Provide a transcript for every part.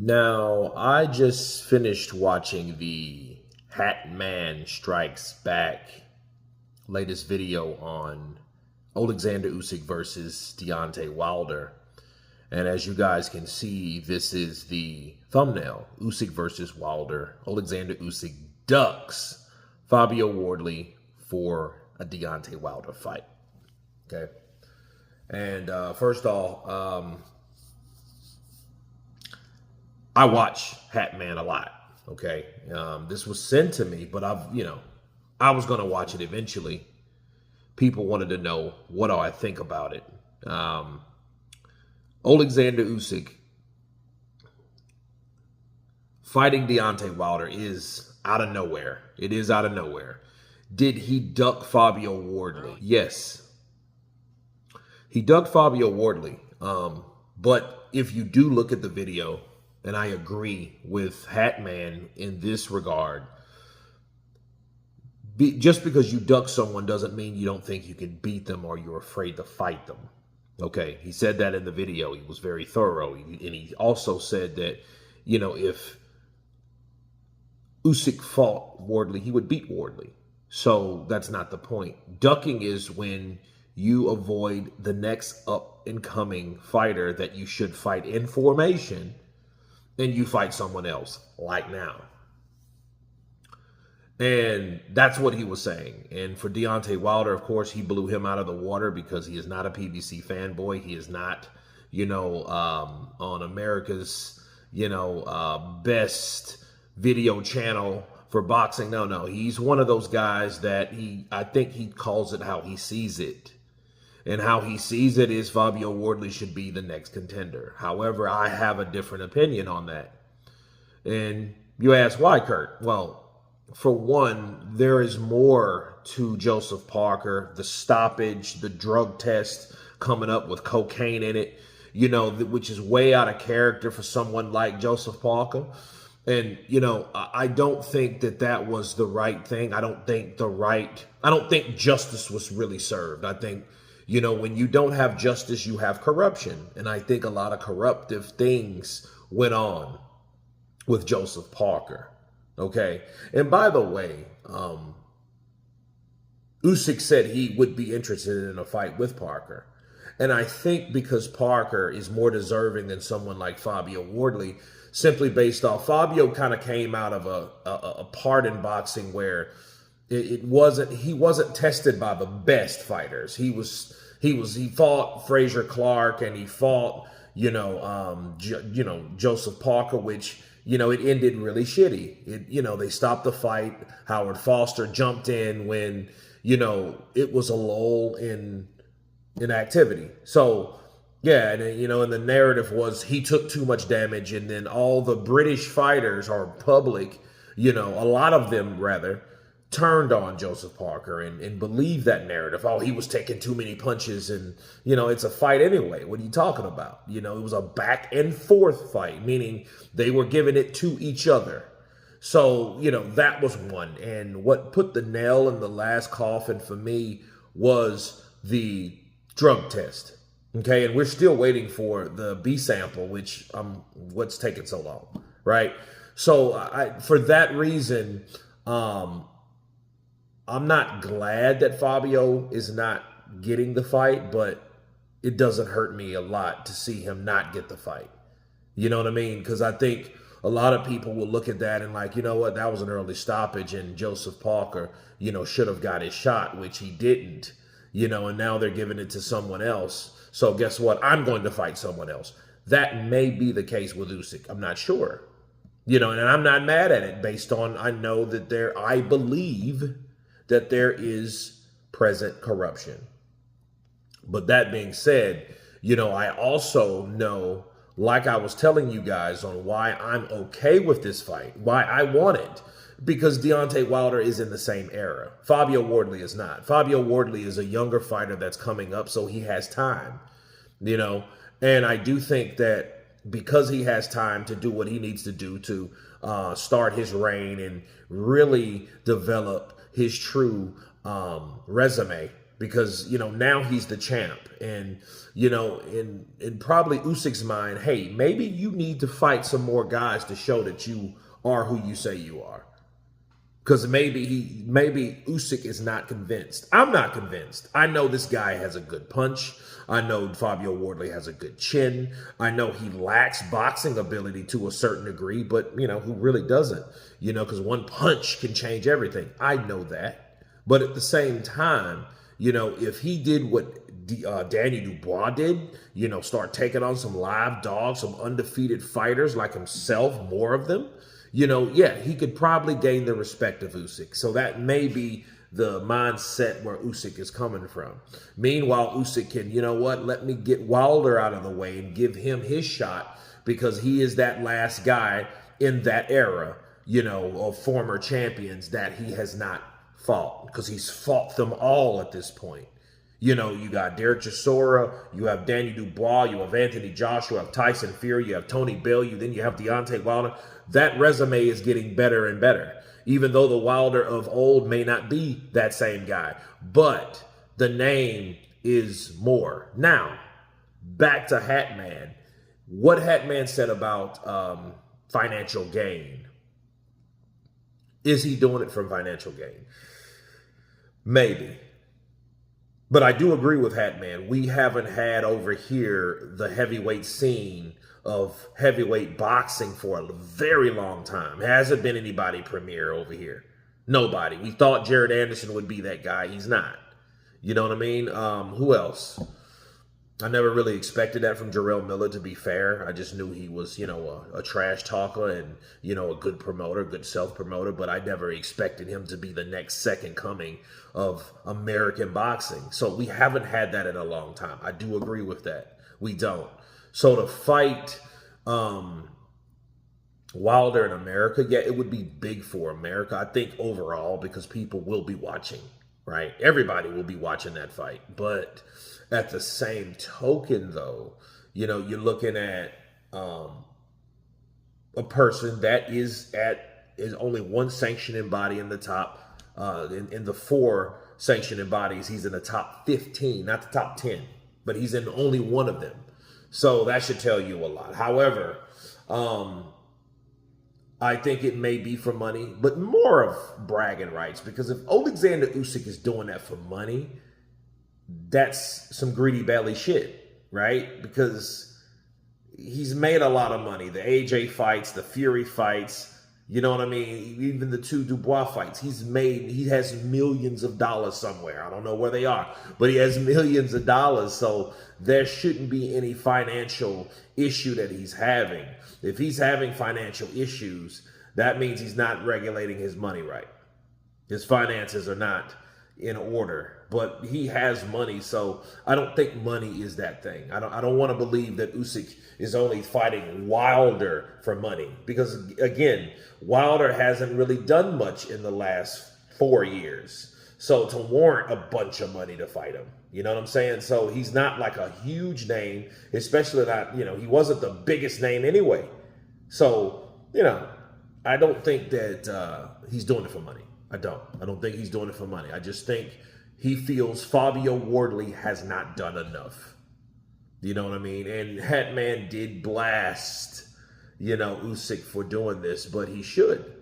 Now, I just finished watching the Hatman Strikes Back latest video on Oleksander Usyk versus Deontay Wilder. And as you guys can see, this is the thumbnail. Usyk versus Wilder. Oleksander Usyk ducks Fabio Wardley for a Deontay Wilder fight. Okay. And first off, I watch Hatman a lot. Okay. This was sent to me, but I was going to watch it eventually. People wanted to know, what do I think about it? Oleksander Usyk fighting Deontay Wilder is out of nowhere. It is out of nowhere. Did he duck Fabio Wardley? Yes. He ducked Fabio Wardley. But if you do look at the video, and I agree with Hatman in this regard, just because you duck someone doesn't mean you don't think you can beat them or you're afraid to fight them. Okay, he said that in the video. He was very thorough. And he also said that, if Usyk fought Wardley, he would beat Wardley. So that's not the point. Ducking is when you avoid the next up-and-coming fighter that you should fight in formation, and you fight someone else, like now. And that's what he was saying. And for Deontay Wilder, of course, he blew him out of the water because he is not a PBC fanboy. He is not, on America's, best video channel for boxing. No. He's one of those guys that I think he calls it how he sees it. And how he sees it is Fabio Wardley should be the next contender. However, I have a different opinion on that. And you ask, why, Kurt? Well, for one, there is more to Joseph Parker. The stoppage, the drug test coming up with cocaine in it, which is way out of character for someone like Joseph Parker. And, I don't think that was the right thing. I don't think justice was really served. I think, when you don't have justice, you have corruption. And I think a lot of corruptive things went on with Joseph Parker. Okay. And by the way, Usyk said he would be interested in a fight with Parker. And I think because Parker is more deserving than someone like Fabio Wardley, simply based off Fabio kind of came out of a part in boxing where he wasn't tested by the best fighters. He fought Frazier Clark and he fought, Joseph Parker, which, it ended really shitty. They stopped the fight. Howard Foster jumped in when, it was a lull in activity. So, yeah, and and the narrative was he took too much damage, and then all the British fighters or public, a lot of them rather, turned on Joseph Parker and believed that narrative. Oh, he was taking too many punches and, it's a fight anyway. What are you talking about? It was a back and forth fight, meaning they were giving it to each other. So, that was one. And what put the nail in the last coffin for me was the drug test. Okay, and we're still waiting for the B sample, which what's taking so long, right? So for that reason, I'm not glad that Fabio is not getting the fight, but it doesn't hurt me a lot to see him not get the fight. You know what I mean? Because I think a lot of people will look at that and like, you know what, that was an early stoppage and Joseph Parker, should have got his shot, which he didn't, and now they're giving it to someone else. So guess what? I'm going to fight someone else. That may be the case with Usyk. I'm not sure. And I'm not mad at it based on, I know that I believe that there is present corruption. But that being said, I also know, like I was telling you guys on why I'm okay with this fight, why I want it, because Deontay Wilder is in the same era. Fabio Wardley is not. Fabio Wardley is a younger fighter that's coming up, so he has time, And I do think that because he has time to do what he needs to do to start his reign and really develop his true resume, because, now he's the champ. And, in probably Usyk's mind, hey, maybe you need to fight some more guys to show that you are who you say you are. Because maybe Usyk is not convinced. I'm not convinced. I know this guy has a good punch. I know Fabio Wardley has a good chin. I know he lacks boxing ability to a certain degree, but, who really doesn't? Because one punch can change everything. I know that. But at the same time, if he did what Danny Dubois did, start taking on some live dogs, some undefeated fighters like himself, more of them, he could probably gain the respect of Usyk. So that may be the mindset where Usyk is coming from. Meanwhile, Usyk can, let me get Wilder out of the way and give him his shot, because he is that last guy in that era, of former champions that he has not fought, because he's fought them all at this point. You got Derek Chisora, you have Danny Dubois, you have Anthony Joshua, you have Tyson Fury, you have Tony Bell, then you have Deontay Wilder. That resume is getting better and better, even though the Wilder of old may not be that same guy. But the name is more. Now, back to Hatman. What Hatman said about financial gain. Is he doing it from financial gain? Maybe. But I do agree with Hatman. We haven't had over here the heavyweight scene of heavyweight boxing for a very long time. Hasn't been anybody premier over here. Nobody. We thought Jared Anderson would be that guy. He's not. You know what I mean? Who else? I never really expected that from Jarrell Miller, to be fair. I just knew he was, a trash talker and, a good promoter, good self-promoter, but I never expected him to be the next second coming of American boxing. So we haven't had that in a long time. I do agree with that. We don't. So to fight Wilder in America, yeah, it would be big for America, I think, overall, because people will be watching, right? Everybody will be watching that fight. But at the same token, though, you're looking at a person that is only one sanctioning body in the top, in the 4 sanctioning bodies. He's in the top 15, not the top 10, but he's in only one of them. So that should tell you a lot. However, I think it may be for money, but more of bragging rights, because if Oleksander Usyk is doing that for money, that's some greedy belly shit, right? Because he's made a lot of money. The AJ fights, the Fury fights, you know what I mean? Even the 2 Dubois fights, he has millions of dollars somewhere. I don't know where they are, but he has millions of dollars. So there shouldn't be any financial issue that he's having. If he's having financial issues, that means he's not regulating his money right. His finances are not in order, but he has money, so I don't think money is that thing. I don't want to believe that Usyk is only fighting Wilder for money, because again, Wilder hasn't really done much in the last 4 years, so to warrant a bunch of money to fight him, you know what I'm saying? So he's not like a huge name, especially not, he wasn't the biggest name anyway. So, I don't think that he's doing it for money. I don't think he's doing it for money. I just think he feels Fabio Wardley has not done enough. You know what I mean? And Hatman did blast, Usyk for doing this, but he should.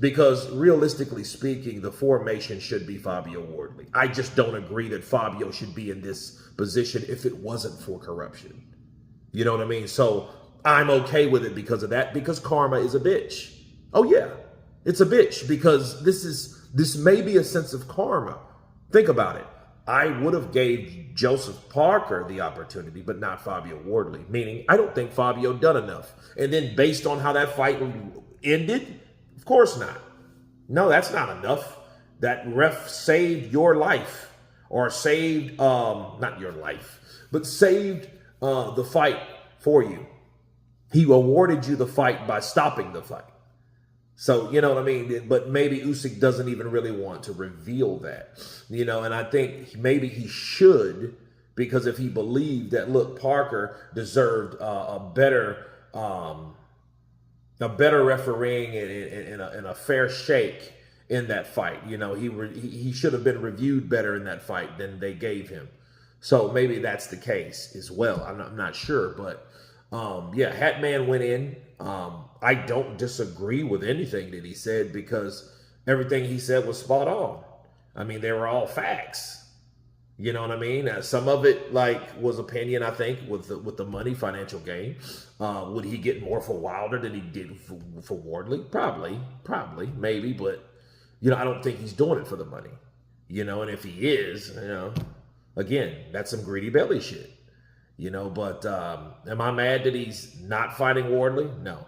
Because realistically speaking, the formation should be Fabio Wardley. I just don't agree that Fabio should be in this position if it wasn't for corruption. You know what I mean? So I'm okay with it because of that, because karma is a bitch. Oh yeah. It's a bitch, because this may be a sense of karma. Think about it. I would have gave Joseph Parker the opportunity, but not Fabio Wardley, meaning I don't think Fabio done enough. And then based on how that fight ended, of course not. No, that's not enough. That ref saved your life, or saved, not your life, but saved the fight for you. He awarded you the fight by stopping the fight. So, you know what I mean? But maybe Usyk doesn't even really want to reveal that, and I think maybe he should, because if he believed that, look, Parker deserved a better refereeing and a fair shake in that fight. You know, he should have been reviewed better in that fight than they gave him. So maybe that's the case as well. I'm not sure, but yeah, Hatman went in. I don't disagree with anything that he said because everything he said was spot on. I mean, they were all facts. You know what I mean? Some of it was opinion, I think, with the money, financial gain. Would he get more for Wilder than he did for Wardley? Probably, maybe, but I don't think he's doing it for the money. And if he is, again, that's some greedy belly shit. But am I mad that he's not fighting Wardley? No.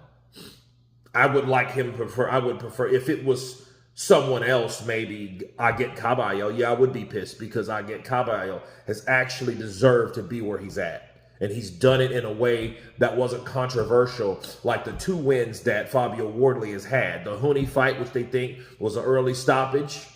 I would prefer if it was someone else, maybe I get Caballo. Yeah, I would be pissed because I get Caballo has actually deserved to be where he's at. And he's done it in a way that wasn't controversial, like the 2 wins that Fabio Wardley has had. The Hooney fight, which they think was an early stoppage,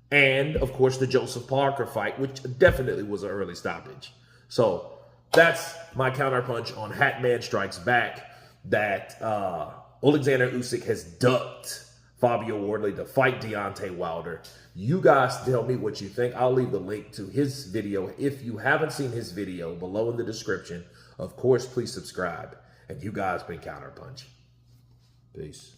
and, of course, the Joseph Parker fight, which definitely was an early stoppage. So that's my counterpunch on Hatman Strikes Back, that Oleksander Usyk has ducked Fabio Wardley to fight Deontay Wilder. You guys tell me what you think. I'll leave the link to his video. If you haven't seen his video, below in the description. Of course, please subscribe. And you guys been Counterpunch. Peace.